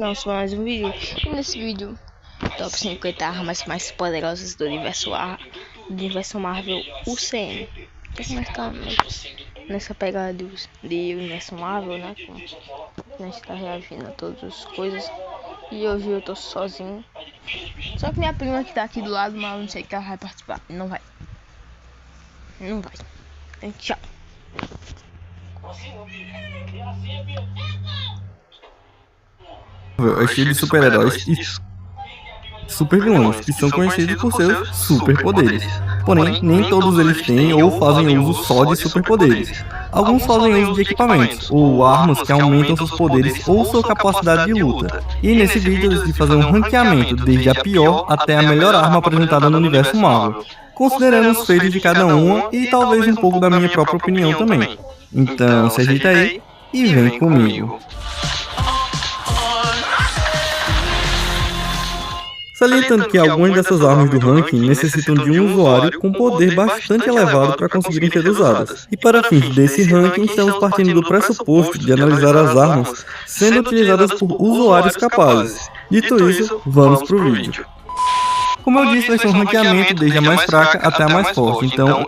Continuamos com mais um vídeo. E nesse vídeo, top 50 armas mais poderosas do universo Marvel UCM. Então nós estamos nessa pegada de universo Marvel, né? A gente tá reagindo a todas as coisas. E hoje eu tô sozinho. Só que minha prima que tá aqui do lado, mas eu não sei que ela vai participar. Não vai. Então, tchau. É cheio de super-heróis e super-vilões, que são conhecidos por seus superpoderes. Porém, nem todos eles têm ou fazem uso só de superpoderes. Alguns fazem uso de equipamentos, ou armas que aumentam seus poderes ou sua capacidade de luta. E nesse vídeo eu decidi fazer um ranqueamento, desde a pior até a melhor arma apresentada no universo Marvel, considerando os feitos de cada uma e talvez um pouco da minha própria opinião também. Então, se ajeita aí e vem comigo. Salientando que algumas dessas armas do ranking necessitam de um usuário com poder bastante elevado para conseguirem ser usadas. E para fins desse ranking, estamos partindo do pressuposto de analisar as armas sendo utilizadas por usuários capazes. Dito isso, vamos pro vídeo. Como eu disse, vai ser um ranqueamento desde a mais fraca até a mais forte, então...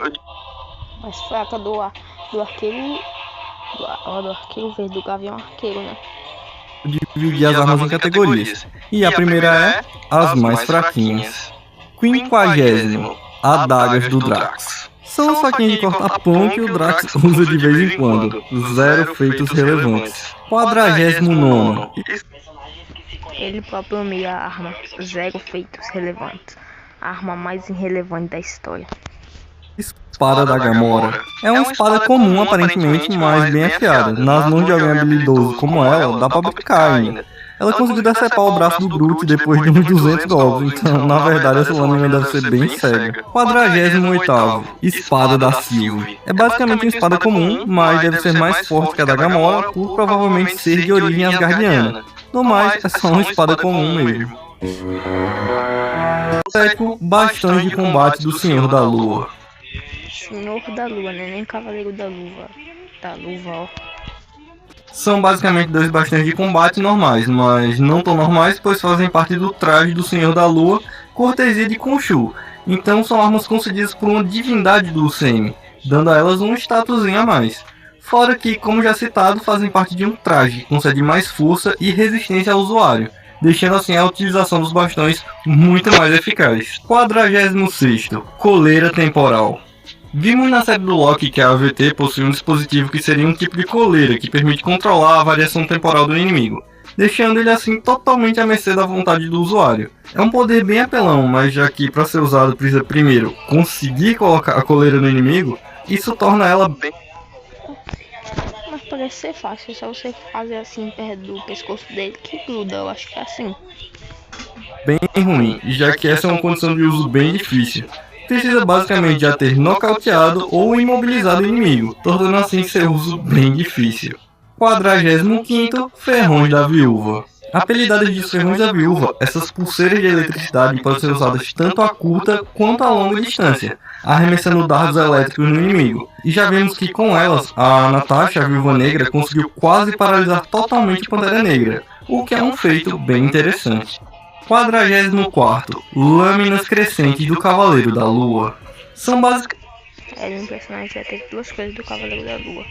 Mais fraca do arqueiro... do arqueiro verde, do gavião arqueiro, né? Dividir as armas em categorias. E a primeira é as mais fraquinhas. 50º, adagas do Drax. São faquinhas de cortar pão que o Drax usa de vez em quando. Zero feitos relevantes. 49º. Ele próprio nomeia a arma zero feitos relevantes. A arma mais irrelevante da história. Espada da Gamora. É uma espada comum aparentemente, mas bem afiada. Nas mãos de alguém habilidoso como ela, dá pra brincar ainda. Ela conseguiu decepar o braço do Groot depois de uns 200 golpes, então na verdade essa lâmina deve ser bem cega. 48º, Espada da Sylvie. É basicamente uma espada comum, mas deve ser mais forte que a da Gamora, por provavelmente ser de origem asgardiana. No mais, é só uma espada comum mesmo. 7º, Bastões de Combate do Senhor da Lua. Senhor da Lua, né? Nem Cavaleiro da Luva. Ó. São basicamente dois bastões de combate normais, mas não tão normais, pois fazem parte do traje do Senhor da Lua, cortesia de Khonshu. Então são armas concedidas por uma divindade do UCM, dando a elas um statusinho a mais. Fora que, como já citado, fazem parte de um traje que concede mais força e resistência ao usuário, deixando assim a utilização dos bastões muito mais eficaz. 46º, Coleira Temporal. Vimos na série do Loki que a AVT possui um dispositivo que seria um tipo de coleira que permite controlar a variação temporal do inimigo, deixando ele assim totalmente à mercê da vontade do usuário. É um poder bem apelão, mas já que para ser usado precisa primeiro conseguir colocar a coleira no inimigo, isso torna ela bem... Mas parece ser fácil, é só você fazer assim perto do pescoço dele que gruda, eu acho que é assim. Bem ruim, já que essa é uma condição de uso bem difícil. Precisa basicamente já ter nocauteado ou imobilizado o inimigo, tornando assim seu uso bem difícil. 45º, Ferrões da Viúva. Apelidadas de Ferrões da Viúva, essas pulseiras de eletricidade podem ser usadas tanto a curta quanto a longa distância, arremessando dardos elétricos no inimigo. E já vemos que com elas, a Natasha, a Viúva Negra, conseguiu quase paralisar totalmente Pantera Negra, o que é um feito bem interessante. 44º, Lâminas Crescentes do Cavaleiro da Lua. São basicamente impressionante, já teve duas coisas do Cavaleiro da Lua.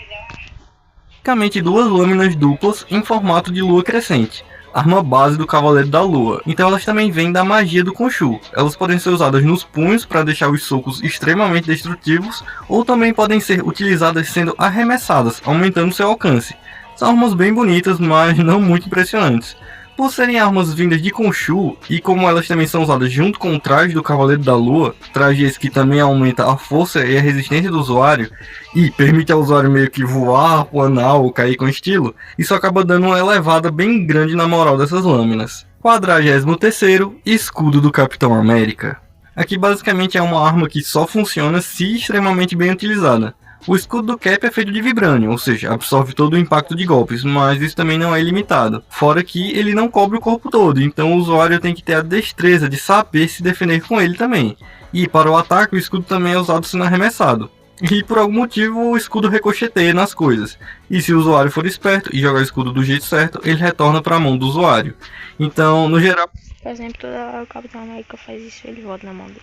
Duas lâminas duplas em formato de lua crescente, arma base do Cavaleiro da Lua. Então elas também vêm da magia do Khonshu. Elas podem ser usadas nos punhos para deixar os socos extremamente destrutivos, ou também podem ser utilizadas sendo arremessadas, aumentando seu alcance. São armas bem bonitas, mas não muito impressionantes. Por serem armas vindas de Khonshu, e como elas também são usadas junto com o traje do Cavaleiro da Lua, traje esse que também aumenta a força e a resistência do usuário, e permite ao usuário meio que voar, planar ou cair com estilo, isso acaba dando uma elevada bem grande na moral dessas lâminas. 43º, Escudo do Capitão América. Aqui basicamente é uma arma que só funciona se extremamente bem utilizada. O escudo do Cap é feito de vibrânio, ou seja, absorve todo o impacto de golpes, mas isso também não é ilimitado. Fora que ele não cobre o corpo todo, então o usuário tem que ter a destreza de saber se defender com ele também. E para o ataque, o escudo também é usado sendo arremessado. E por algum motivo o escudo ricocheteia nas coisas. E se o usuário for esperto e jogar o escudo do jeito certo, ele retorna para a mão do usuário. Então, no geral, Por exemplo, o Capitão América faz isso, ele volta na mão dele.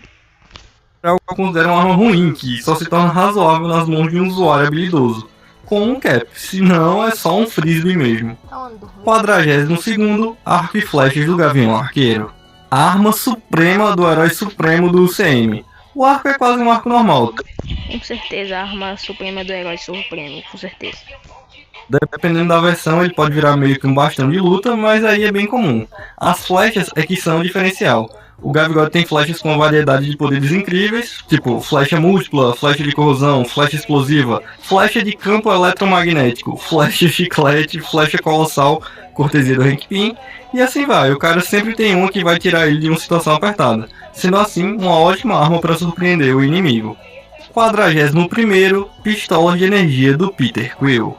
eu considero uma arma ruim, que só se torna razoável nas mãos de um usuário habilidoso. Com um cap, senão é só um frisbee mesmo. 42º, arco e flechas do Gavião Arqueiro. A arma suprema do herói supremo do UCM. O arco é quase um arco normal, Com certeza, a arma suprema do herói supremo, com certeza. dependendo da versão ele pode virar meio que um bastão de luta, mas aí é bem comum. As flechas é que são o diferencial. O Gavigode tem flechas com uma variedade de poderes incríveis, tipo flecha múltipla, flecha de corrosão, flecha explosiva, flecha de campo eletromagnético, flecha chiclete, flecha colossal, cortesia do Hank Pym, e assim vai. O cara sempre tem uma que vai tirar ele de uma situação apertada, sendo assim uma ótima arma para surpreender o inimigo. 41º, pistola de energia do Peter Quill.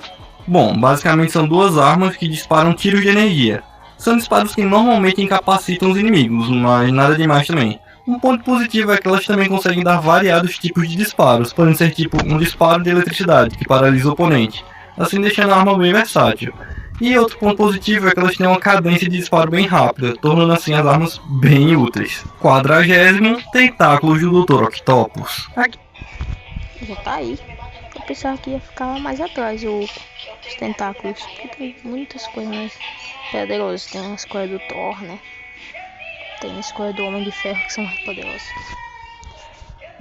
Bom, basicamente são duas armas que disparam tiros de energia. São disparos que normalmente incapacitam os inimigos, mas nada demais também. Um ponto positivo é que elas também conseguem dar variados tipos de disparos, podem ser tipo um disparo de eletricidade, que paralisa o oponente, assim deixando a arma bem versátil. E outro ponto positivo é que elas têm uma cadência de disparo bem rápida, tornando assim as armas bem úteis. 40º, tentáculos do Dr. Octopus. Já tá aí. Eu pensava que ia ficar mais atrás os tentáculos, porque tem muitas coisas mais poderosas. Tem as coisas do Thor, né? Tem as coisas do Homem de Ferro que são mais poderosas.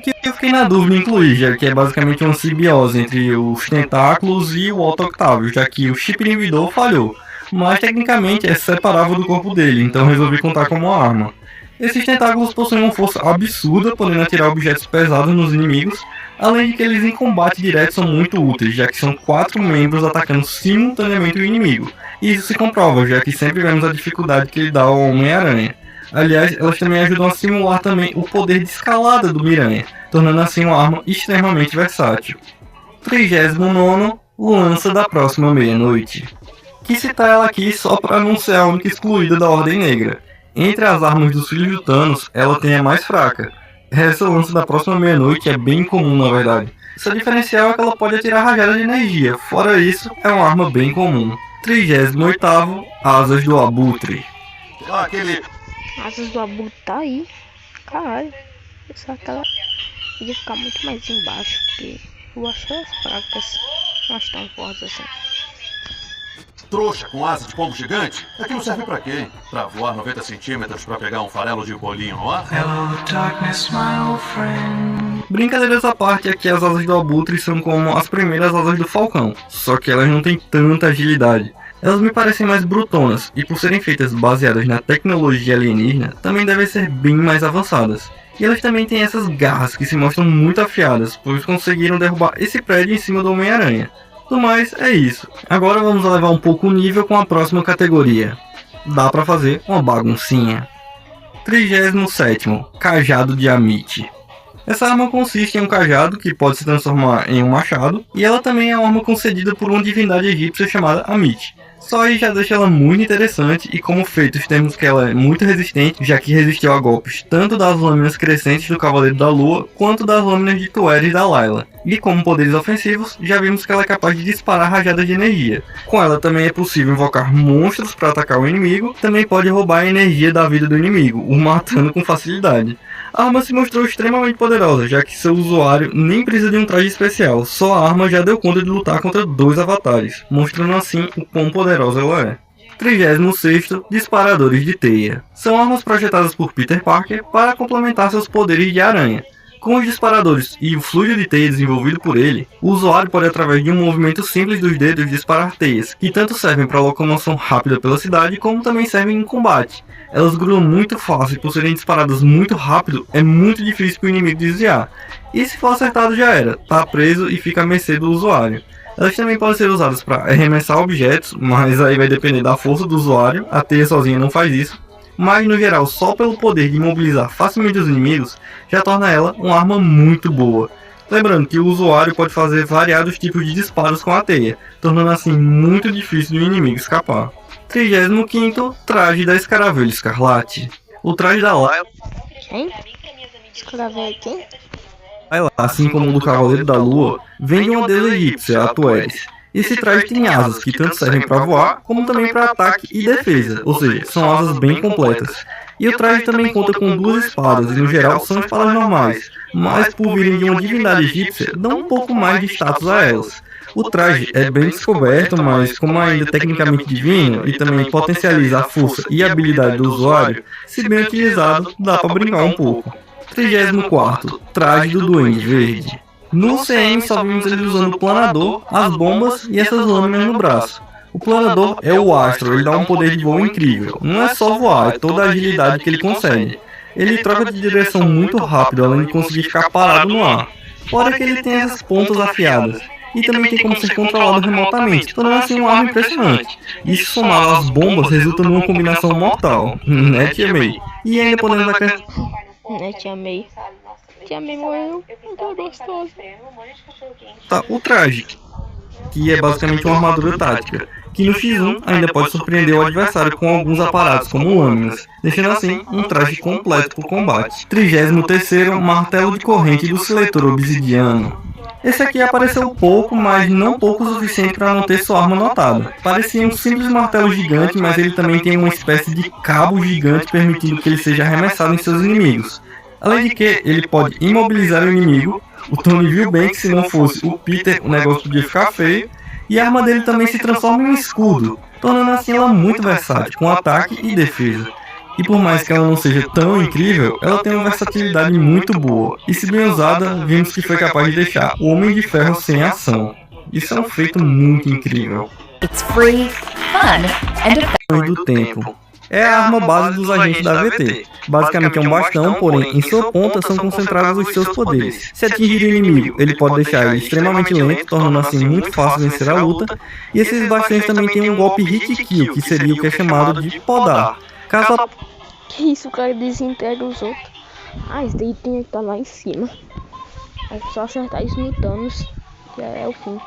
Que eu fiquei na dúvida em incluir, já que é basicamente uma simbiose entre os tentáculos e o Otto Octavius, já que o chip inibidor falhou, mas tecnicamente é separável do corpo dele, então resolvi contar como uma arma. Esses tentáculos possuem uma força absurda, podendo atirar objetos pesados nos inimigos, além de que eles em combate direto são muito úteis, já que são 4 membros atacando simultaneamente o inimigo. E isso se comprova, já que sempre vemos a dificuldade que ele dá ao Homem-Aranha. Aliás, elas também ajudam a simular também o poder de escalada do Miranha, tornando assim uma arma extremamente versátil. 39º, Lança da Próxima Meia-Noite. Quis citar ela aqui só para não ser a única excluída da Ordem Negra. Entre as armas dos filhos de Thanos, ela tem a mais fraca. Essa Lança da Próxima Meia-Noite é bem comum na verdade. Seu diferencial é que ela pode atirar rajadas de energia, fora isso, é uma arma bem comum. 38º, Asas do Abutre. Asas do Abutre tá aí. Caralho. Pensava que ela ia ficar muito mais embaixo, porque eu acho elas fracas. Não acho tão fortes assim. Trouxa com asa de pombo gigante? Aquilo serve pra quê? Pra voar 90 centímetros pra pegar um farelo de bolinho no ar? Hello, darkness, my old friend. Brincadeiras à parte, aqui as asas do Abutre são como as primeiras asas do Falcão, só que elas não têm tanta agilidade. Elas me parecem mais brutonas, e por serem feitas baseadas na tecnologia alienígena, também devem ser bem mais avançadas. E elas também têm essas garras que se mostram muito afiadas, pois conseguiram derrubar esse prédio em cima do Homem-Aranha. Do mais, é isso. Agora vamos elevar um pouco o nível com a próxima categoria. Dá pra fazer uma baguncinha. 37º, Cajado de Amit. Essa arma consiste em um cajado que pode se transformar em um machado, e ela também é uma arma concedida por uma divindade egípcia chamada Amit. Só aí já deixa ela muito interessante, e como feitos temos que ela é muito resistente, já que resistiu a golpes tanto das lâminas crescentes do Cavaleiro da Lua, quanto das lâminas de Tueres da Layla. E como poderes ofensivos, já vimos que ela é capaz de disparar rajadas de energia. Com ela também é possível invocar monstros para atacar o inimigo, também pode roubar a energia da vida do inimigo, o matando com facilidade. A arma se mostrou extremamente poderosa, já que seu usuário nem precisa de um traje especial, só a arma já deu conta de lutar contra 2 avatares, mostrando assim o quão poderosa ela é. 36º, Disparadores de Teia. São armas projetadas por Peter Parker para complementar seus poderes de aranha. Com os disparadores e o fluido de teia desenvolvido por ele, o usuário pode através de um movimento simples dos dedos disparar teias, que tanto servem para locomoção rápida pela cidade, como também servem em combate. Elas grudam muito fácil e por serem disparadas muito rápido, é muito difícil para o inimigo desviar. E se for acertado já era, tá preso e fica à mercê do usuário. Elas também podem ser usadas para arremessar objetos, mas aí vai depender da força do usuário, a teia sozinha não faz isso. Mas no geral, só pelo poder de imobilizar facilmente os inimigos, já torna ela uma arma muito boa. Lembrando que o usuário pode fazer variados tipos de disparos com a teia, tornando assim muito difícil do inimigo escapar. 35º, Traje da Escaravelha Escarlate. O traje da Layla... Quem? Escaravelha quem? assim como o do Cavaleiro da Lua, vem de uma deusa egípcia, a Tueres. Esse traje tem asas que tanto servem para voar, como também para ataque e defesa, ou seja, são asas bem completas. E o traje também conta com 2 espadas, e no geral são espadas normais, mas por virem de uma divindade egípcia, dão um pouco mais de status a elas. O traje é bem descoberto, mas como ainda é tecnicamente divino e também potencializa a força e a habilidade do usuário, se bem utilizado, dá para brincar um pouco. 34º, traje do Duende Verde. No CM só vimos ele usando o planador, as bombas e essas lâminas no braço. O planador é o astro, ele dá um poder de voo incrível. Não é só voar, é toda a agilidade que ele consegue. Ele troca de direção muito rápido, além de conseguir ficar parado no ar. Fora que ele tem essas pontas afiadas. E também tem como ser controlado remotamente, tornando assim uma arma impressionante. Isso somado às bombas resulta numa combinação mortal, né, Tia May? E ainda podemos acrescentar... Né, Tia May? Tia May morreu, não tô gostosa. Tá, o traje, que é basicamente uma armadura tática, que no X1 ainda pode surpreender o adversário com alguns aparatos como lâminas, deixando assim um traje completo para o combate. 33º, martelo de corrente do seletor obsidiano. Esse aqui apareceu pouco, mas não pouco o suficiente para não ter sua arma notada. Parecia um simples martelo gigante, mas ele também tem uma espécie de cabo gigante permitindo que ele seja arremessado em seus inimigos. Além de que ele pode imobilizar o inimigo. O Tony viu bem que se não fosse o Peter, o negócio podia ficar feio. E a arma dele também se transforma em um escudo, tornando assim ela muito versátil, com ataque e defesa. E por mais que ela não seja tão incrível, ela tem uma versatilidade muito boa. E se bem usada, vimos que foi capaz de deixar o Homem de Ferro sem ação. Isso é um feito muito incrível. It's free, fun, and do tempo. É a arma base dos agentes da AVT. Basicamente é um bastão, porém em sua ponta são concentrados os seus poderes. Se atingir o inimigo, ele pode deixar ele extremamente lento, tornando assim muito fácil vencer a luta. E esses bastões também têm um golpe hit kill, que seria o que é chamado de podar. Caso a... Que isso, o cara desintegra os outros. Ah, esse daí tem que estar lá em cima. É só acertar isso no Thanos, que é o fim.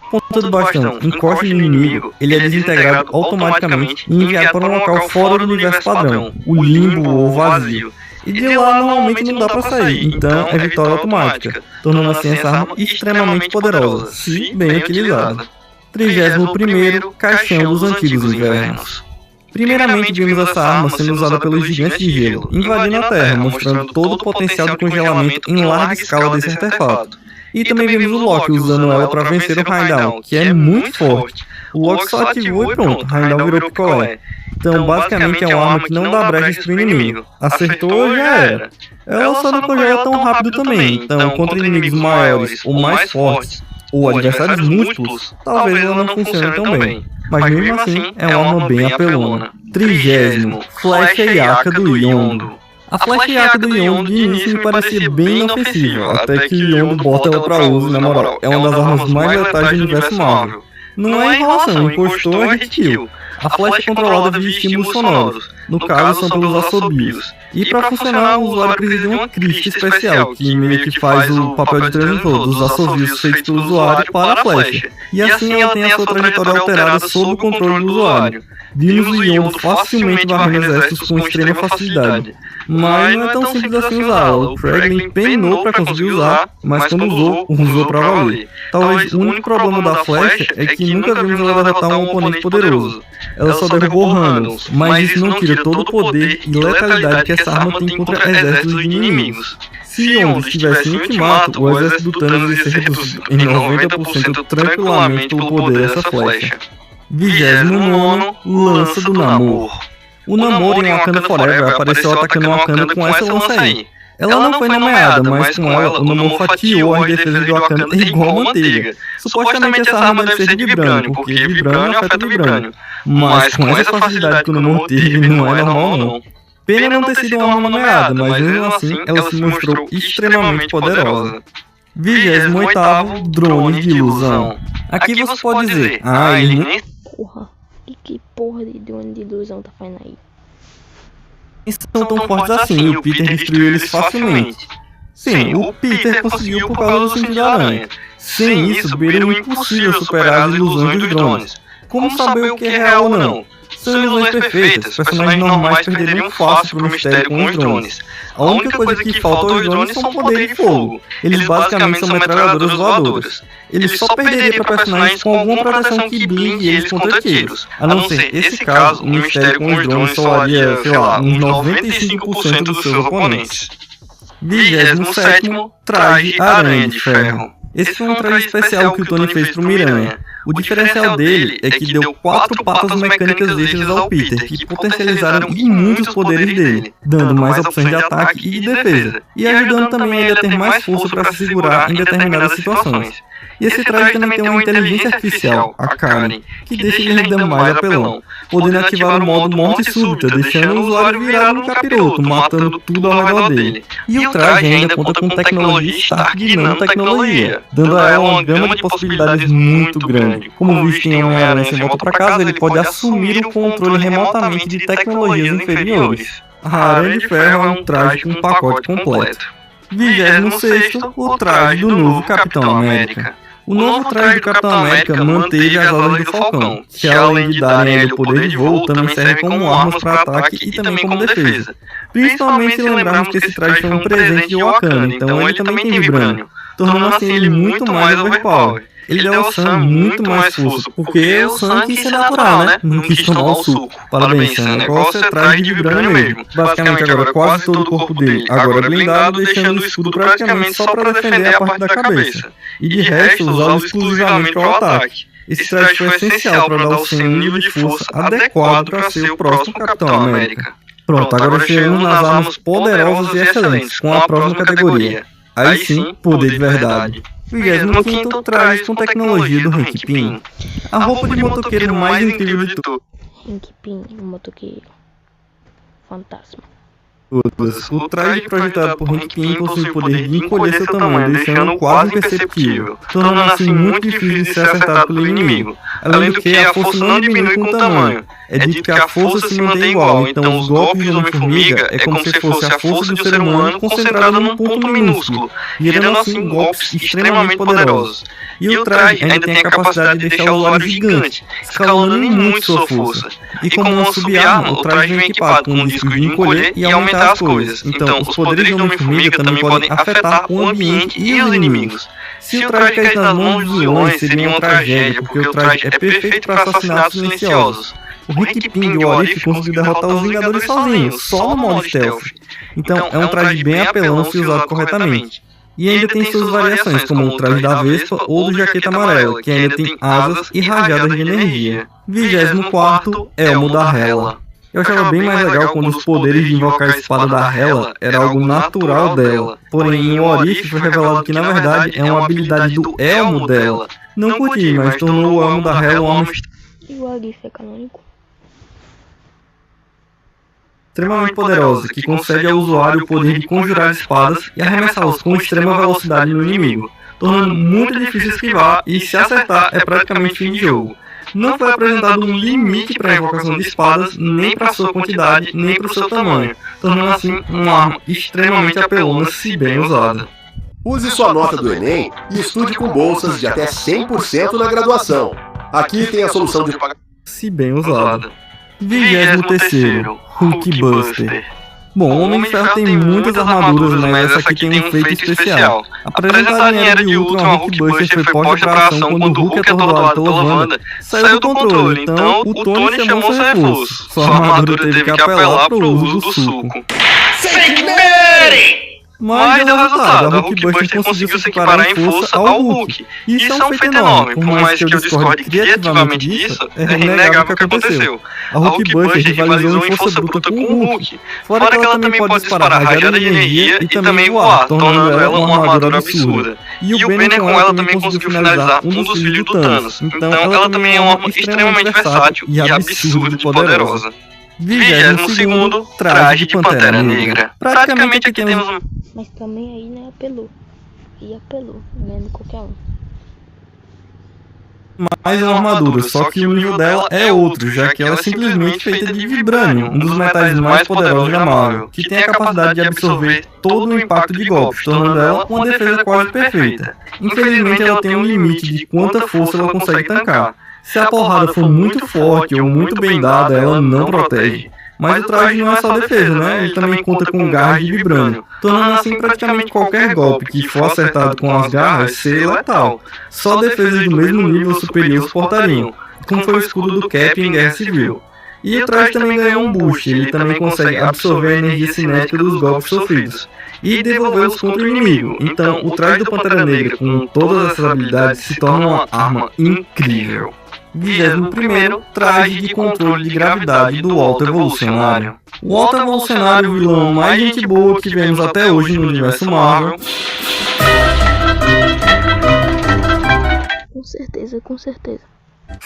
Ponta do bastão encoste no inimigo, ele é desintegrado automaticamente e enviado para um local fora do universo padrão, o limbo ou vazio. E de lá normalmente não dá para sair, então é vitória automática, tornando assim essa arma extremamente poderosa, se bem utilizada. 31º, Caixão dos Antigos Invernos. Primeiramente vimos essa arma sendo usada pelos gigantes de gelo, invadindo a Terra, mostrando todo o potencial de congelamento em larga escala desse artefato. E também vimos o Loki usando ela para vencer o Heimdall, que é muito forte. O Loki só ativou e pronto, Heimdall virou picolé. Então basicamente é uma arma que não dá brechas para o inimigo. Acertou, já era. Ela só não congela tão rápido também, então contra inimigos maiores ou mais fortes, ou adversários múltiplos, talvez ela não funcione tão bem. Mas mesmo assim é uma arma bem apelona. 30º, Flecha Yaka do Yondo. A Flecha Yaka do Yondo de início me parecia bem inofensiva, até que Yondo bota ela pra uso e na moral, é uma das armas mais letais do universo Marvel. Não é enrolação, encostou é hit kill. A flecha é controlada via estímulos sonoros, no caso são pelos assobios. E para funcionar o usuário precisa de uma crista especial, que meio que faz o papel de transmissor dos assobios feitos pelo usuário para a flecha. E assim ela tem a sua trajetória alterada sob o controle do usuário. Vimos o Yondo facilmente varrendo exércitos com extrema facilidade. Mas não é tão simples assim usá-la. O Kraglin penou para conseguir usar, mas quando usou para valer. Talvez o único problema da flecha é que nunca vimos ela derrotar um oponente poderoso. Ela só derrubou Randall, mas isso não tira todo o poder e letalidade que essa arma tem contra exércitos de inimigos. Se Yondo estivesse em ultimato, o exército do Thanos ia ser reduzido em 90% tranquilamente pelo poder dessa flecha. 29º, Lança do Namor. O Namor em Wakanda Forever apareceu atacando Wakanda com essa lança aí. Ela não foi nomeada, mas com ela o Namor fatiou as defesas de Wakanda igual manteiga. Supostamente essa arma deve ser de vibrânio, porque vibrânio afeta vibrânio. Mas com essa facilidade que o Namor teve, não é normal não. Pena não ter sido uma arma nomeada, mas mesmo assim ela se mostrou extremamente poderosa. 28º, Drone de Ilusão. Aqui você pode dizer, ele nem... Porra, e que porra de drone de ilusão tá fazendo aí? São tão fortes assim, o Peter destruiu eles facilmente. Sim, o Peter conseguiu por causa do cinto de aranha. Sem isso, beira o impossível superar as ilusões dos drones. Como saber o que é real ou não? São ilusões perfeitas, personagens normais perderiam fácil pro mistério com os drones. A única coisa que falta aos drones são poderes de fogo. Eles basicamente são metralhadoras voadoras. Eles só perderiam para personagens com alguma proteção que blinde eles contra tiros. A não ser esse caso, o mistério com os drones solaria, sei lá, uns 95% dos seus oponentes. 27º, traje Aranha de Ferro. Esse foi um traje especial que o Tony fez pro Miranha. O diferencial dele é que deu 4 patas mecânicas extras ao Peter, que potencializaram muitos poderes dele, dando mais opções de ataque e de defesa, e ajudando também ele a ter mais força para se segurar em determinadas situações. E esse traje também tem uma inteligência artificial, a Karen, que deixa ele ainda mais apelão, podendo ativar o modo morte súbita, deixando o usuário virado no capiroto, matando tudo ao redor dele. E o traje ainda conta com tecnologia Stark de nanotecnologia, dando a ela uma gama de possibilidades muito grande. Como visto em Homem-Aranha Sem Volta para Casa, ele pode assumir o controle remotamente de tecnologias inferiores. A Aranha de Ferro é um traje com um pacote completo. 26º, o traje do novo Capitão América. O novo traje do Capitão América manteve as asas do Falcão, que além de darem a ele o poder de voo, também serve como armas para ataque e também como defesa. Principalmente se lembrarmos que esse traje foi um presente de Wakanda, então ele também tem vibrânio, tornando assim ele muito mais overpower. Ele deu ao Sam muito mais força, porque o Sam quis ser natural, né? Não quis tomar o suco. Parabéns, Sam, o negócio é traje de vibrânio mesmo. Basicamente agora quase todo o corpo dele agora é blindado, deixando o escudo praticamente só para defender a parte da cabeça. E de resto, usá-lo exclusivamente para o ataque. Esse traje foi essencial para dar ao Sam um nível de força adequado para ser o próximo Capitão América. Pronto, agora chegamos nas armas poderosas e excelentes, com a próxima categoria. Aí sim, poder de verdade. 25º, traje com tecnologia do Hank Pym. A roupa de motoqueiro mais incrível de todas. Hank Pym, o motoqueiro. Fantasma. O traje projetado por Hank Pym possui o poder de encolher seu tamanho, deixando-o quase imperceptível, tornando assim muito difícil de ser acertado pelo inimigo. Além do que, a força não diminui com o tamanho. É dito que a força se mantém igual, então os golpes do Homem-Formiga é como se fosse a força do ser humano concentrada num ponto minúsculo, gerando assim golpes extremamente poderosos. E o traje ainda tem a capacidade de deixar o usuário gigante, escalonando em muito sua força. E como uma sub-arma, o traje vem equipado com um disco de encolher e aumentar as coisas. Então, os poderes do Homem-Formiga também podem afetar o ambiente e os inimigos. Se o traje caísse nas mãos dos vilões, seria uma tragédia, porque o traje é perfeito para assassinatos silenciosos. O Hank Pym e o Orif conseguiu derrotar os Vingadores sozinhos, só no modo stealth. Então, é um traje bem apelão se usado corretamente. E ainda tem suas variações, como o traje da Vespa ou do Jaqueta Amarela, que ainda tem asas e rajadas de energia. 24º, Elmo da Hela. Eu achava bem mais legal quando os poderes de invocar a espada da Hela era algo natural dela. Porém, em Orif foi revelado que na verdade é uma habilidade do Elmo dela. Não curti, mas tornou o Elmo da Hela um E o Orif é canônico? extremamente poderosa, que concede ao usuário o poder de conjurar espadas e arremessá-las com extrema velocidade no inimigo, tornando muito difícil esquivar e, se acertar, é praticamente fim de jogo. Não foi apresentado um limite para a invocação de espadas, nem para sua quantidade, nem para o seu tamanho, tornando assim uma arma extremamente apelona se bem usada. Use sua nota do Enem e estude com bolsas de até 100% na graduação. Aqui tem a solução de pagar se bem usada. 23º, Hulkbuster. Bom, o Homem de Ferro tem muitas armaduras, mas essa aqui tem um feito especial. Apresentado em Era de Ultron, a Hulkbuster foi posta para ação quando o Hulk, atordoado pela Wanda, saiu do controle, então o Tony chamou seu reforço. Sua armadura teve que apelar para o uso do suco. Mas deu resultado, a Hulkbuster conseguiu se equiparar em força ao Hulk. Isso é um feito enorme, por mais que eu discorde criativamente disso, é inegável o que aconteceu. A Hulkbuster rivalizou em força bruta com o Hulk, fora que ela também pode disparar rajada de energia e também voar, tornando ela uma armadura absurda. E o Banner com ela também conseguiu finalizar um dos filhos do Thanos, então ela também é uma arma extremamente versátil e absurda de poderosa. 22º, traje de Pantera Negra. Praticamente aqui temos um... Mas também aí, né, apelou. E apelou, ganhando qualquer um. Mais uma armadura, só que o nível dela é outro, já que ela é simplesmente feita de vibrânio, um dos metais mais poderosos da Marvel, que tem a capacidade de absorver todo o impacto de golpes, tornando ela uma defesa quase perfeita. Infelizmente ela tem um limite de quanta força ela consegue tancar. Se a porrada for muito forte ou muito bem dada, ela não protege. Mas o traje não é só defesa, né? Ele também conta com garras de vibrânio, tornando assim praticamente qualquer golpe que for acertado com as garras ser letal. Só defesas do mesmo nível superior suportariam, como foi o escudo do Cap em Guerra Civil. E o traje também ganhou um boost, ele também consegue absorver a energia cinética dos golpes sofridos e devolvê-los contra o inimigo. Então, o traje do Pantera Negra com todas essas habilidades se torna uma arma incrível. 21º, traje de controle de gravidade do Alto Evolucionário. O Alto Evolucionário, o vilão mais gente boa que vemos até hoje no universo Marvel. Com certeza, com certeza.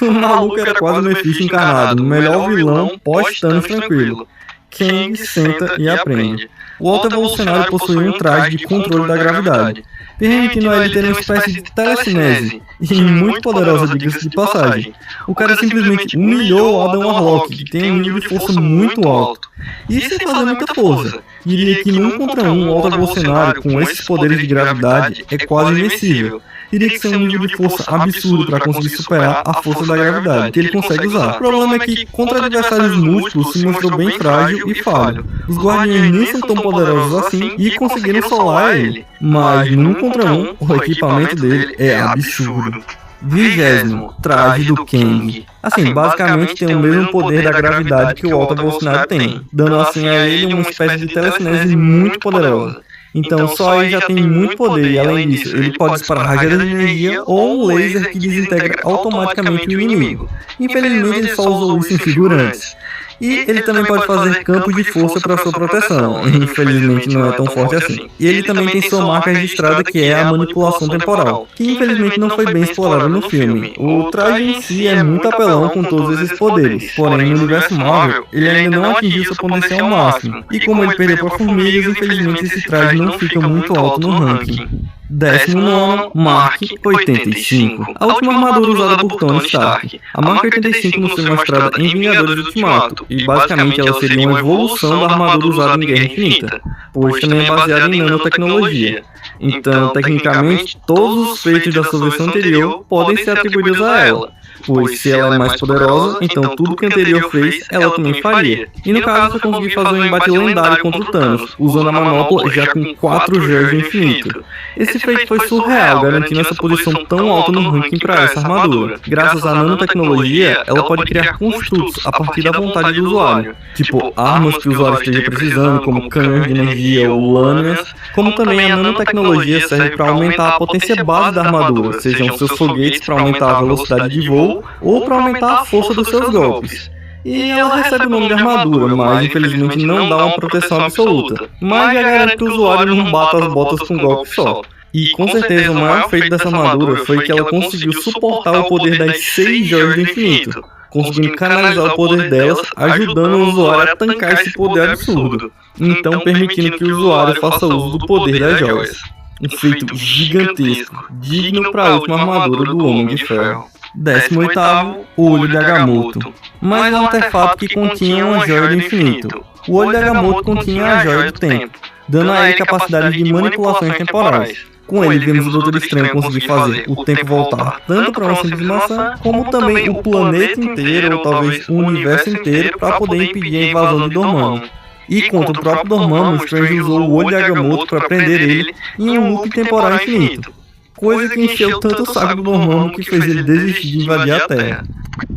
O maluco era quase o Mephisto encarnado, o melhor vilão pós-Thanos tranquilo. Kang senta e aprende. O Alto Evolucionário possui um traje de controle da gravidade, permitindo a ele ter uma espécie de telecinese, e muito poderosa, diga-se de passagem. O cara simplesmente humilhou o Adam Warlock, que tem um nível de força muito alto, e sem fazer muita força. Diria que num contra um, o Alto Evolucionário com esses poderes de gravidade é quase invencível. Teria que ser um nível de força absurdo para conseguir superar a força da gravidade, que ele consegue usar. O problema é que, contra adversários múltiplos, se mostrou bem frágil e falho. Os Guardiões nem são tão poderosos assim e conseguiram solar ele. Mas, num contra um, o equipamento dele é absurdo. 20º, traje do Kang. Assim, basicamente tem o mesmo poder da gravidade que o Alto Evolucionário tem, dando assim a ele uma espécie de telecinese muito poderosa. Então só aí já tem muito poder e além disso ele pode disparar rajadas de energia ou um laser que desintegra automaticamente o inimigo. Infelizmente ele só usou isso em figurantes. E ele também pode fazer campos de força para sua proteção, infelizmente não é tão forte assim. E ele também tem sua marca registrada que é a manipulação temporal, que infelizmente não foi bem explorada no filme. O traje em si é muito apelão com todos esses poderes, porém no universo Marvel ele ainda não atingiu seu potencial máximo. E como ele perdeu para Formigas, infelizmente esse traje não fica muito alto no ranking. 19º, Mark 85. A última armadura usada por Tony Stark. A Mark 85 nos foi mostrada em Vingadores Ultimato, e basicamente ela seria uma evolução da armadura usada em Guerra Infinita, pois também é baseada em nanotecnologia. Então, tecnicamente, todos os feitos da sua versão anterior podem ser atribuídos a ela, pois se ela é mais poderosa, então tudo que a anterior fez, ela também faria. E no caso, eu consegui fazer um embate lendário contra o Thanos, usando a manopla já com 4 joias do infinito. Esse feito foi surreal, garantindo essa posição tão alta no ranking para essa armadura. Graças à nanotecnologia, ela pode criar construtos a partir da vontade do usuário, tipo armas que o usuário esteja precisando, como canhões de energia ou lâminas, como também a nanotecnologia serve para aumentar a potência base da armadura, sejam seus foguetes para aumentar a velocidade de voo, ou para aumentar a força dos seus golpes. E ela recebe o nome de armadura, mas infelizmente não dá uma proteção absoluta, mas já garante que o usuário não bata as botas com um golpe só. E com certeza o maior feito dessa armadura foi que ela conseguiu suportar o poder das 6 joias do infinito, conseguindo canalizar o poder delas, ajudando o usuário a tancar esse poder absurdo, então permitindo que o usuário faça uso do poder das joias. Um feito gigantesco, digno para a última armadura do Homem de Ferro. 18º, Olho de Agamotto. Mais um artefato que continha uma joia do infinito. O Olho de Agamotto continha a joia do tempo, dando a ele capacidade de manipulações temporais. Com ele vemos o Doutor Estranho conseguir fazer o tempo voltar tanto para uma simples maçã, como também o planeta inteiro ou talvez o universo inteiro para poder impedir a invasão de Dormammu. E contra o próprio Dormammu, o Strange usou o Olho de Agamotto para prender ele em um loop temporal infinito. Coisa que encheu tanto o saco do Dormammu que fez ele desistir de invadir a Terra.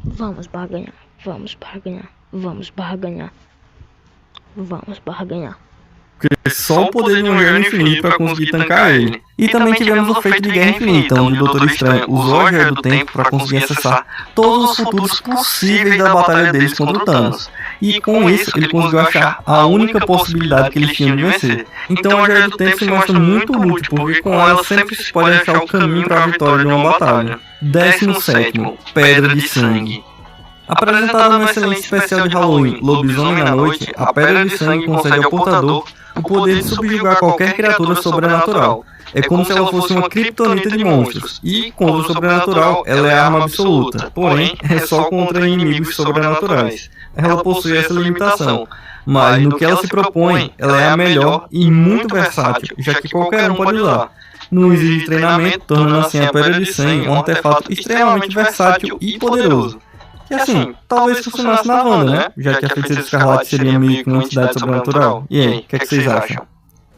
Vamos barganhar, vamos barganhar, vamos barganhar, vamos barganhar. Porque só o poder de um joia infinito para conseguir tancar ele. E também tivemos o feito de Guerra Infinita, onde o Doutor Estranho usou a joia do tempo para conseguir acessar todos os futuros possíveis da batalha deles contra o Thanos. E com isso ele conseguiu achar a única possibilidade que eles tinham de vencer. Então a joia do tempo se mostra muito útil, porque com ela sempre se pode achar o caminho para a vitória de uma batalha. 17º, Pedra de Sangue. Apresentada no excelente especial de Halloween, Lobisomem na Noite, a Pedra de Sangue concede ao portador o poder de subjugar qualquer criatura sobrenatural. É como se ela fosse uma criptonita de monstros, e, contra o sobrenatural, ela é a arma absoluta, porém, é só contra inimigos sobrenaturais. Ela possui essa limitação, mas no que ela se propõe, ela é a melhor e muito versátil, já que qualquer um pode usar. não exige treinamento, tornando assim a Pedra de Sen um artefato extremamente versátil e poderoso. Que assim, talvez funcionasse na Wanda, né? Já que a Feiticeira Escarlate seria meio que uma entidade sobrenatural. E aí, o que vocês acham?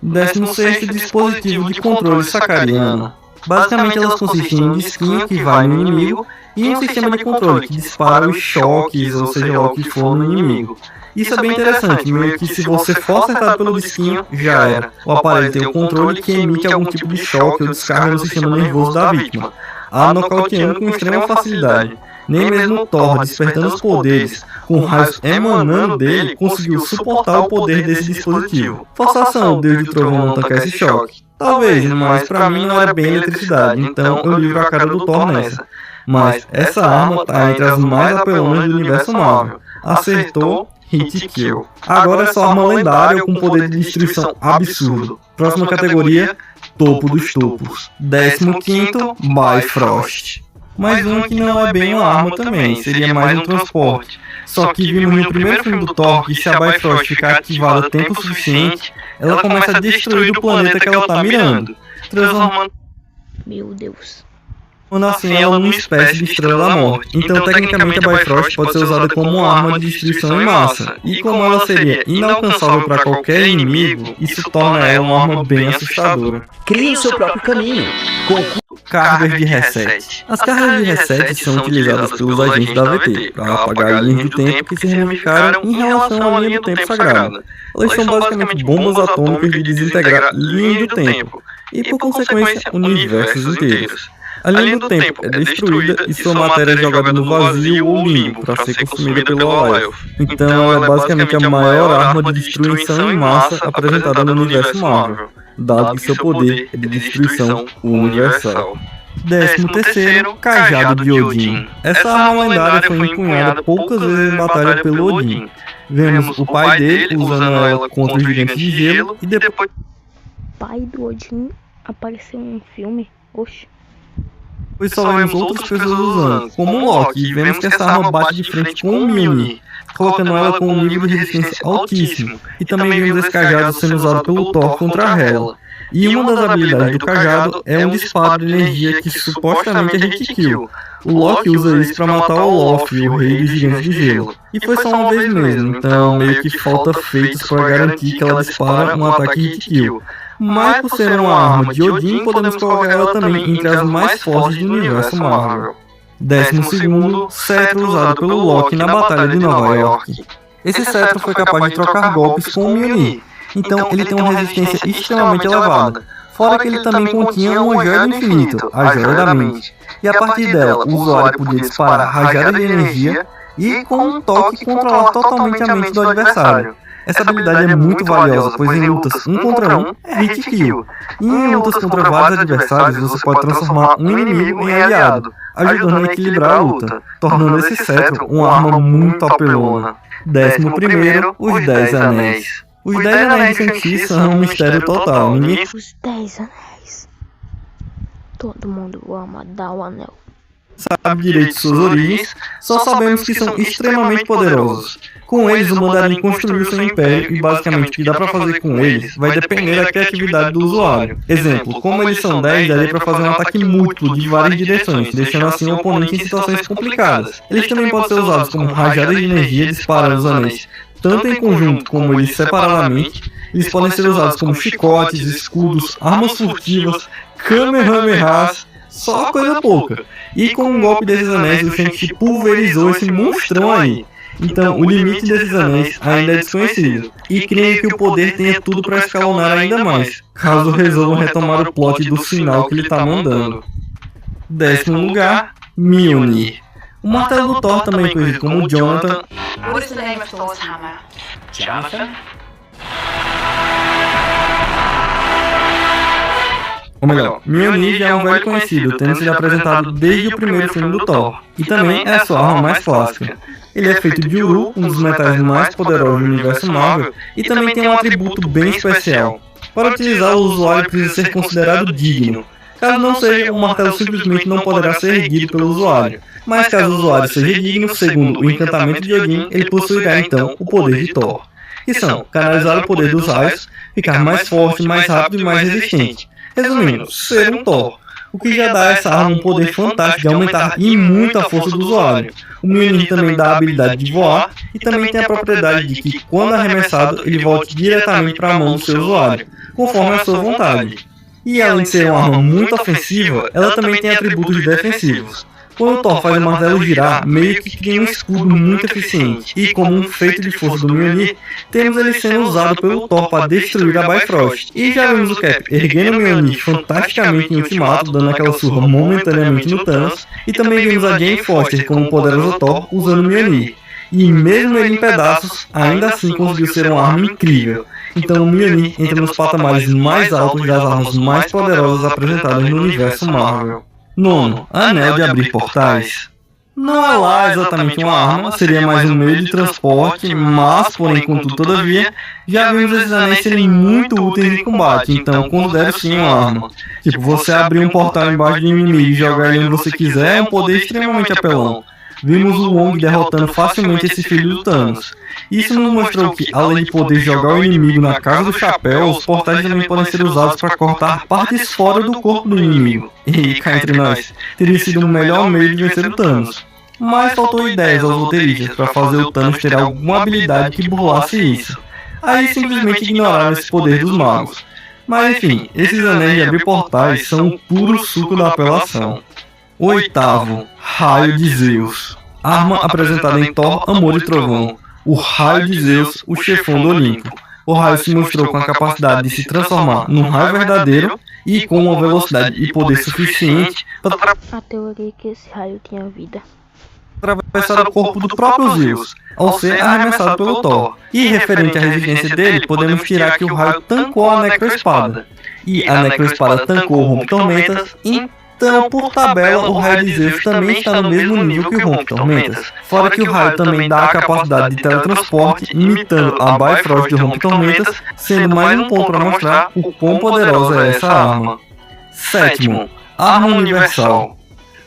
16º dispositivo de controle sacariano. Basicamente elas consistem em um disquinho que vai no inimigo e um sistema de controle que dispara os choques, ou seja lá o que for, no inimigo. Isso é bem interessante, meio que se você for acertado pelo disquinho, já era. O aparelho tem o controle que emite algum tipo de choque ou descarga no sistema nervoso da vítima, a nocauteando com extrema facilidade. Nem mesmo Thor, despertando os poderes, com raios emanando dele, conseguiu suportar o poder desse dispositivo. Forçação, o Deus de Trovão não tancar esse choque. Talvez, mas pra mim não era bem eletricidade, então eu livro a cara do Thor nessa. Mas essa arma tá entre as mais apelonas do universo Marvel. Acertou, hit kill. Agora é só arma lendária com poder de destruição absurdo. Próxima categoria, topo dos topos. 15º, Bifrost. Mais uma que não é bem uma arma também, seria mais um transporte. Só que vimos no primeiro filme do Thor que se a Bifrost ficar ativada tempo suficiente, ela começa a destruir o planeta que ela tá mirando, transformando Meu Deus. assim ela numa espécie de estrela da morte. Então tecnicamente a Bifrost pode ser usada como uma arma de destruição em massa. E como ela seria inalcançável para qualquer inimigo, isso torna ela uma arma bem assustadora. Crie o seu próprio caminho. Cargas de reset. As cargas de reset são utilizadas pelos agentes da AVT para apagar linhas do tempo que se ramificaram em relação à linha do tempo sagrada. Elas são basicamente bombas atômicas de desintegrar linhas do tempo e, por consequência, universos inteiros. A linha do tempo é destruída e sua matéria é jogada no vazio ou limbo para ser consumida pelo All-Elf. Então ela é basicamente a maior arma de destruição em massa apresentada no universo Marvel, dado que seu poder é de destruição universal. 13º, Cajado de Odin. Essa arma lendária foi empunhada poucas vezes em batalha pelo Odin. Vemos o pai dele usando ela contra os gigantes de gelo e depois... Pai do Odin apareceu em um filme? Oxi. Pois só vemos outras pessoas usando, como o Loki, e vemos que essa arma bate de frente com o Mjolnir, colocando ela com um nível de resistência altíssimo. E também vemos esse cajado sendo usado pelo Thor contra Hela. E uma das habilidades do cajado é um disparo de energia que supostamente é hit kill. O Loki usa isso para matar o Olof, o rei dos gigantes de gelo. E foi só uma vez mesmo, então meio que falta feitos para garantir que ela dispara um ataque hit kill. Mas por ser uma arma de Odin, podemos colocar ela também entre as mais fortes do universo Marvel. 12º, cetro usado pelo Loki na Batalha de Nova York. Esse cetro foi capaz de trocar golpes com o Mjolnir, então ele tem uma resistência extremamente elevada. Fora que ele também continha uma joia do infinito, a joia da mente. E a partir dela, o usuário podia disparar rajadas de energia e com um toque controlar totalmente a mente do adversário. Essa habilidade é muito valiosa, pois em lutas 1 contra 1 é hit kill. E em lutas contra vários adversários você pode transformar um inimigo em aliado, ajudando a equilibrar a luta, tornando esse cetro uma arma muito apelona. 11º, os 10 Anéis. Os 10 Anéis de Shang-Chi são um mistério total, ninguém Os 10 anéis. Todo mundo ama dar o anel. sabe direito suas origens, só sabemos que são extremamente poderosos. Com eles, o Mandarim construiu seu império e basicamente o que dá pra fazer com eles vai depender da criatividade do usuário. Exemplo, como eles são 10, daria pra fazer um ataque múltiplo de várias direções, deixando assim o oponente em situações complicadas. Eles também podem ser usados como rajadas de energia disparando os anéis, tanto em conjunto como eles separadamente. Eles podem ser usados como chicotes, escudos, armas furtivas, kamehamehas, só coisa pouca. E com um golpe desses anéis, o Shang-Chi pulverizou esse monstrão aí. Então, o limite desses anéis ainda é desconhecido, e creio que o poder tenha tudo para escalonar ainda mais, caso resolvam retomar o plot do sinal que ele tá mandando. 10º lugar, Mjolnir. O martelo do Thor, também conhecido como Jonathan, What is the name of Thor's hammer? Jonathan? ou melhor, Mjolnir já é um velho conhecido, tendo sido apresentado desde o primeiro filme do Thor, e também é a sua arma mais clássica. Ele é feito de Uru, um dos metais mais poderosos do universo Marvel, e também tem um atributo bem especial. Para utilizar, o usuário precisa ser considerado digno. Caso não seja, o martelo simplesmente não poderá ser erguido pelo usuário. Mas caso o usuário seja digno, segundo o encantamento de Odin, ele possuirá então o poder de Thor, que são canalizar o poder dos raios, ficar mais forte, mais rápido e mais resistente. Resumindo, ser um Thor. O que já dá a essa arma um poder fantástico de aumentar e muito a força do usuário. O Mjolnir também dá a habilidade de voar e também tem a propriedade de que, quando arremessado, ele volte diretamente para a mão do seu usuário, conforme a sua vontade. E além de ser uma arma muito ofensiva, ela também tem atributos defensivos. Quando o Thor faz o martelo girar, meio que cria um escudo muito eficiente, e como um feito de força do Mjolnir, temos ele sendo usado pelo Thor para destruir a Bifrost. E já vimos o Cap erguendo o Mjolnir fantasticamente em Ultimato, dando aquela surra momentaneamente no Thanos, e também vimos a Jane Foster como o poderoso Thor usando o Mjolnir. E mesmo ele em pedaços, ainda assim conseguiu ser uma arma incrível. Então o Mjolnir entra nos patamares mais altos das armas mais poderosas apresentadas no universo Marvel. Nono, anel de abrir portais. Não é lá exatamente uma arma, seria mais um meio de transporte, mas, porém, contudo, todavia, já vimos esses anéis serem muito úteis em combate, então considero sim uma arma. Tipo, você abrir um portal embaixo de um inimigo e jogar ele onde você quiser é um poder extremamente apelão. Vimos o Wong derrotando facilmente esse filho do Thanos. Isso nos mostrou que, além de poder jogar o inimigo na casa do chapéu, os portais também podem ser usados para cortar partes fora do corpo do inimigo. E, cá entre nós, teria sido o melhor meio de vencer o Thanos. Mas faltou ideias aos roteiristas para fazer o Thanos ter alguma habilidade que burlasse isso. Aí simplesmente ignoraram esse poder dos magos. Mas enfim, esses anéis de abrir portais são o puro suco da apelação. Oitavo, Raio de Zeus. Arma apresentada em Thor, Amor e Trovão. O Raio de Zeus, o chefão do Olimpo. O raio se mostrou com a capacidade de se transformar num raio verdadeiro e com uma velocidade e poder suficiente para A teoria é que esse raio tinha vida. atravessar o corpo do próprio Zeus, ao ser arremessado pelo Thor. E referente à resistência dele, podemos tirar que o raio tancou a Necroespada. E a Necroespada tancou o Rompe-Tormentas. Então, por tabela, o raio de Zeus também está no mesmo nível que o Rompe-Tormentas. Fora que o raio também dá a capacidade de teletransporte, imitando a Bifrost do Rompe-Tormentas, sendo mais um ponto para mostrar o quão poderosa é essa arma. Sétimo, Arma Universal.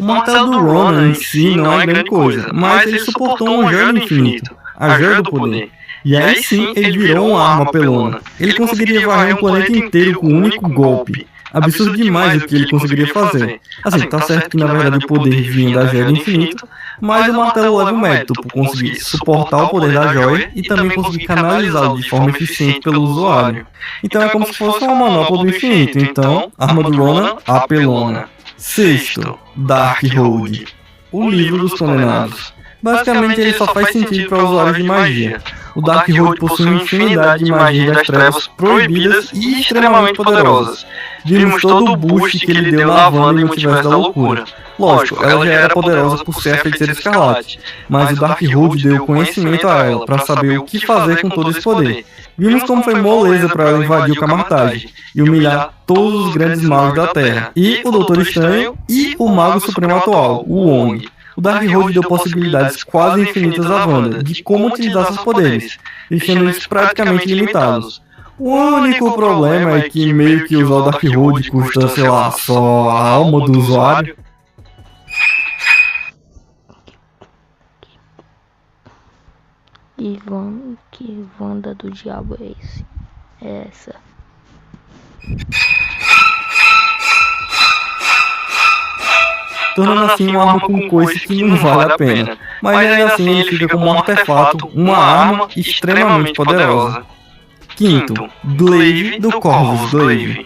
O martelo do Ronan em si não é grande coisa, mas ele suportou uma joia do infinito, a joia do poder. E aí sim ele virou uma arma pelona. Ele conseguiria varrer um planeta inteiro com um único golpe. Absurdo demais o que ele conseguiria fazer. Assim, tá certo que na verdade o poder vinha da joia do infinito, mas o martelo leva o mérito por conseguir suportar o poder da joia e também conseguir canalizá-lo de forma eficiente pelo usuário. Então é como se fosse uma manopla do infinito, então, arma do Ronan, a pelona. Sexto, Darkhold, o livro dos condenados. Basicamente ele só faz sentido para usuários de magia. O Darkhold possui uma infinidade de magias das trevas proibidas e extremamente poderosas. Vimos todo o boost que ele deu na Wanda e Multiverso da Loucura. Lógico, ela já era poderosa por ser a Feiticeira Escarlate, mas o Darkhold deu conhecimento a ela para saber o que fazer com todo esse poder. Vimos como foi moleza para ela invadir o Camartage e humilhar todos os grandes magos da Terra, e o Doutor Estranho e o Mago Supremo atual, o Wong. O Darkhold deu possibilidades quase infinitas à Wanda de como utilizar seus poderes, deixando eles praticamente limitados. O único problema é que meio que usar o Darkhold custa, sei lá, só a alma do usuário. E que Wanda do diabo é esse? É essa. Tornando assim uma arma com coice que não vale a pena. Mas ainda assim ele fica como um artefato, uma arma extremamente poderosa. Quinto, Glaive do Corvus Glaive.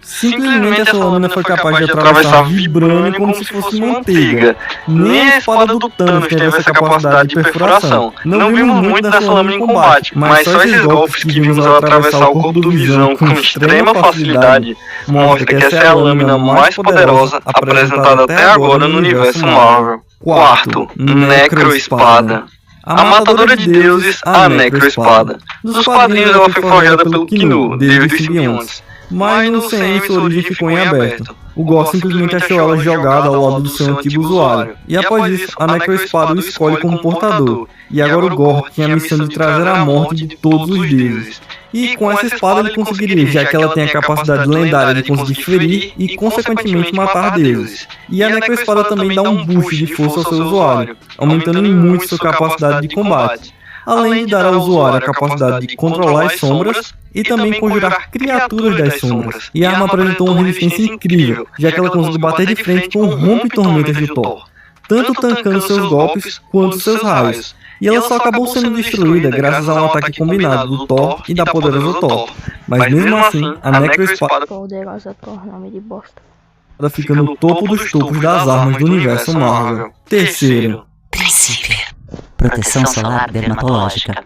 Simplesmente essa lâmina foi capaz de atravessar vibrando como se fosse manteiga. Nem a espada do Thanos teve essa capacidade de perfuração. Não vimos muito dessa lâmina em combate, mas só esses golpes que vimos ao atravessar o corpo do Visão com extrema facilidade mostra que essa é a lâmina mais poderosa apresentada até agora no universo Marvel. Quarto, Necroespada. A matadora de deuses, a Necroespada. Nos quadrinhos ela foi forjada pelo Kinu, deus dos simbiontes. Mas no CM sua origem ficou em aberto. O Gore simplesmente achou ela jogada ao lado do seu antigo usuário. E após isso, a Necroespada o escolhe como portador. E agora o Gore tinha a missão de trazer a morte de todos os deuses. E com essa espada ele conseguiria, já que ela tem a capacidade lendária de conseguir ferir e consequentemente matar deuses. E a Necroespada também dá um boost de força ao seu usuário, aumentando em muito sua capacidade de combate. além de dar ao usuário a capacidade de controlar as sombras e também conjurar criaturas das sombras. E a arma apresentou uma resistência incrível, já que ela conseguiu bater de frente com o rompe-tormentas do Thor, tanto tancando seus golpes quanto seus raios. E ela só acabou sendo destruída graças a um ataque combinado do Thor e da poderosa Thor. Mas mesmo assim, a Necroespada Poderosa Thor, nome de bosta. fica no topo dos topos das armas do universo Marvel. Terceiro, Princípio. Proteção solar dermatológica.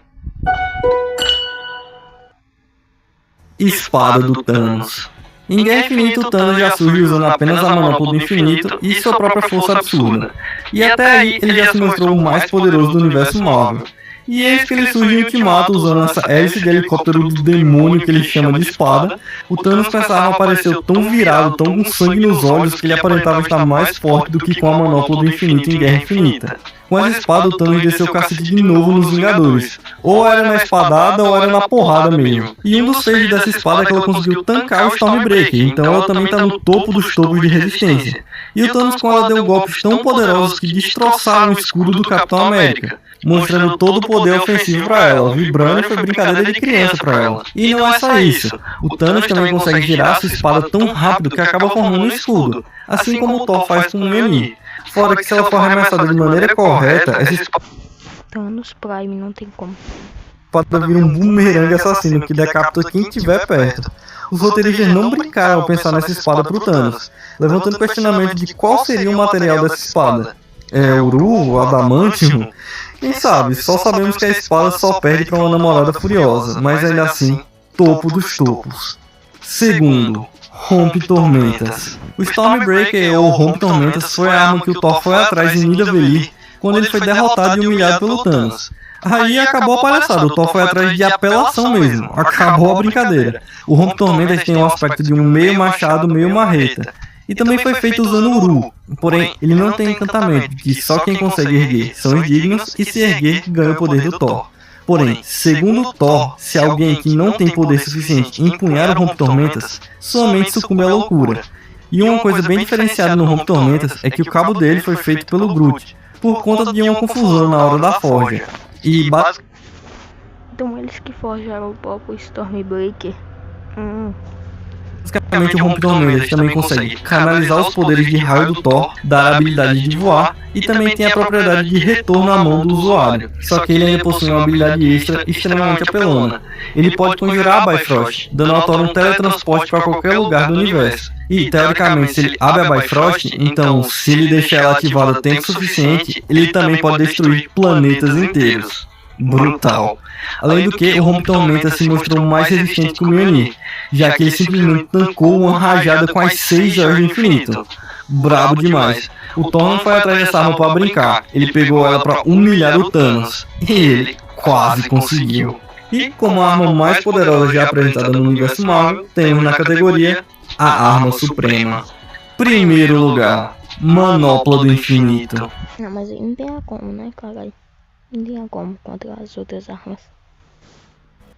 Espada do Thanos. Em Guerra Infinita, o Thanos já surge usando apenas a manopla do infinito e sua própria força absurda. E até aí, ele já se mostrou o mais poderoso do universo Marvel. E eis que ele surge em Ultimato usando essa hélice de helicóptero do demônio que ele chama de espada. O Thanos com essa arma apareceu tão virado, tão com sangue nos olhos, que ele aparentava estar mais forte do que com a manopla do infinito em Guerra Infinita. Com essa espada, o Thanos desceu o cacete de novo nos Vingadores. Ou era na espadada ou era na porrada mesmo. E um dos feitos dessa espada é que ela conseguiu tancar o Stormbreaker, então ela também está no topo dos topos de resistência. E o Thanos com ela deu golpes tão poderosos que destroçaram o escudo do Capitão América, mostrando todo o poder ofensivo para ela. O Vibranium foi brincadeira de criança para ela. E não é só isso, o Thanos também consegue girar sua espada tão rápido que acaba formando um escudo, assim como o Thor faz com o Mjolnir. Fora que se ela for arremessada de maneira correta, essa Thanos Prime não tem como. espada vira um bumerangue assassino que decapita quem estiver perto. Os roteiristas não brincaram ao pensar nessa espada pro Thanos, levantando questionamento de qual seria o material dessa espada. É ouro, adamantium? Quem sabe, só sabemos que a espada só perde para uma namorada furiosa, mas ainda assim, topo dos topos. Segundo, Rompe-Tormentas. O Stormbreaker ou Rompe-Tormentas foi a arma que o Thor foi atrás em Nidavellir quando ele foi derrotado e humilhado pelo Thanos. Aí acabou a palhaçada, o Thor foi atrás de apelação mesmo, acabou a brincadeira. O Rompe-Tormentas tem o aspecto de um meio machado, meio marreta. E também foi feito usando Uru, porém ele não tem encantamento, que só quem consegue erguer são os dignos e se erguer ganha o poder do Thor. Porém, segundo Thor, se alguém que não tem poder suficiente empunhar o Rompe-Tormentas, somente sucumbe à loucura. E uma coisa bem diferenciada no Rompe-Tormentas é que o cabo dele foi feito pelo Groot, por conta de uma confusão na hora da forja. E Então eles que forjaram o próprio Stormbreaker. basicamente o Rompe-Tormentas também consegue canalizar os poderes de raio do Thor, dar a habilidade de voar e também tem a propriedade de retorno à mão do usuário. Só que ele ainda possui uma habilidade extra extremamente apelona. Ele pode conjurar a Bifrost, dando ao Thor um teletransporte para qualquer lugar do universo. E, teoricamente, se ele abre a Bifrost, então, se ele deixar ela ativada tempo suficiente, ele também pode destruir planetas inteiros. Brutal. Além do que, o Rompe-Tormentas se mostrou mais resistente que o Mjolnir, já que ele simplesmente tancou uma rajada com as 6 joias do infinito. Brabo demais. O Thor não foi atrás dessa arma para brincar, ele pegou ela para humilhar o Thanos. E ele quase conseguiu. E como a arma mais poderosa já apresentada no universo Marvel, temos na categoria a Arma Suprema. Primeiro lugar, Manopla do Infinito. Não, mas não tem como, né, caralho? Não tem como contra as outras armas.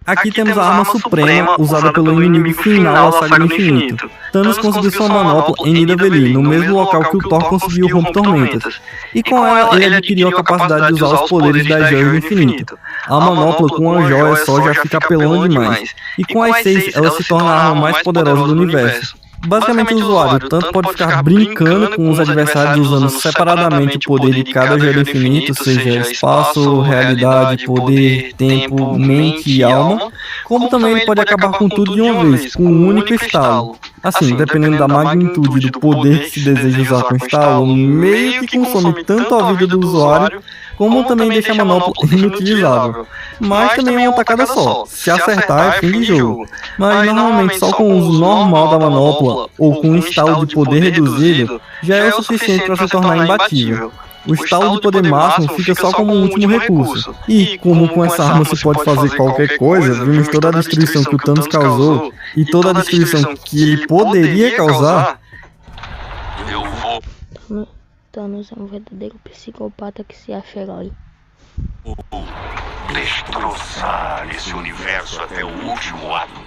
Aqui temos a arma suprema usada pelo inimigo final da Saga do Infinito. Thanos conseguiu sua manopla em Nidavellir, no mesmo local que o Thor conseguiu o Rompe-Tormentas. E com ela, ele adquiriu a capacidade de usar os poderes das joias do infinito. A manopla com uma joia só já fica apelona demais. E com as 6, ela se torna a arma mais poderosa do universo. Basicamente, o usuário tanto pode ficar brincando com os adversários usando separadamente o poder de cada joia do infinito, seja espaço, realidade, poder, tempo, mente e alma, como também ele pode acabar com tudo de uma vez, com um único estalo. Assim, dependendo da magnitude do poder que se deseja usar com o estalo, meio que consome tanto a vida do usuário, como também deixa a manopla inutilizável. Mas também é uma tacada só, se acertar é fim de jogo. Mas normalmente só com o uso normal da manopla, ou com um estalo de poder reduzido, já é o suficiente para se tornar imbatível. O estalo de poder máximo fica só como um último recurso. E como com essa arma se pode fazer qualquer coisa, vimos toda a destruição que o Thanos causou, e toda a destruição que ele poderia causar. Thanos é um verdadeiro psicopata que se acha herói. Destroçar esse universo até o último átomo.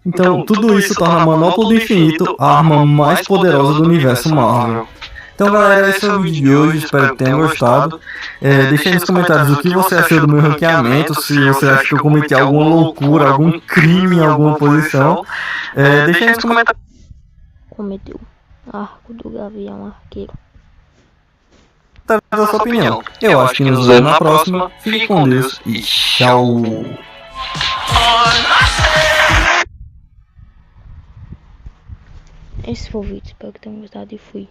Então tudo isso torna a Manopla do Infinito a arma mais poderosa do universo Marvel. Então galera, esse é o vídeo de hoje, espero que tenham gostado. Deixe aí nos comentários o que você achou do meu ranqueamento, se você acha que eu cometi alguma loucura, algum crime em alguma posição. Deixe aí nos comentários. Cometeu. Arco do Gavião Arqueiro. Da sua opinião. Eu acho que nos vemos na próxima. Fique com Deus e tchau. Esse foi o vídeo, espero que tenham gostado e fui.